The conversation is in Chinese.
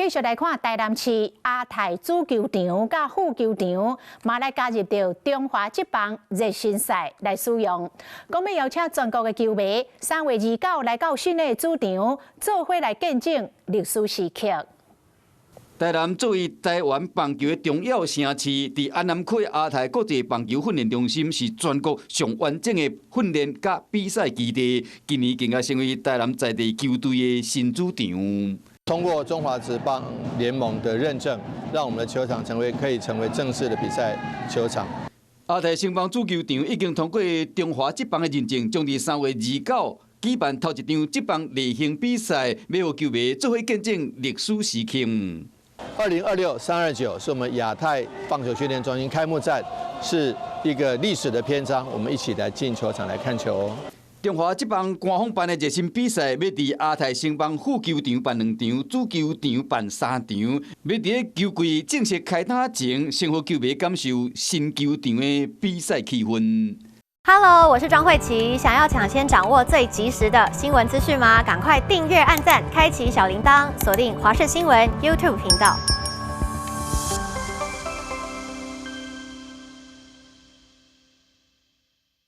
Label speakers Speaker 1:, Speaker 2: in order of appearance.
Speaker 1: 繼續來看台南市亞太主球場甲副球場，嘛來加入到中華職棒熱身賽來使用。講要邀請全國的球迷3月29來到新的主場，做伙來見證歷史時刻。
Speaker 2: 台南作為台灣棒球的重要城市，佇安南區亞太國際棒球訓練中心是全國上完整的訓練甲比賽基地，今年更加成為台南在地球隊的新主場。
Speaker 3: 通過中華職棒聯盟的認證，讓我們的球場可以成為正式的比賽球場。
Speaker 2: 亞太星邦主球場已經通過中華職棒的認證，將於3月29舉辦頭一場職棒例行比賽，要讓球迷做伙見證歷史時刻。
Speaker 3: 2026 329是我們亞太棒球訓練中心開幕戰，是一個歷史的篇章。我們一起來進球場來看球。
Speaker 2: 中華職棒官方辦的熱身比賽，要佇亞太星邦副球場辦2場，主球場辦3場。要佇球季正式開打前，先讓球迷感受新球場的比賽氣氛。
Speaker 4: Hello， 我是莊慧琪。想要搶先掌握最及時的新聞資訊嗎？趕快訂閱、按讚、開啟小鈴鐺，鎖定華視新聞 YouTube 頻道。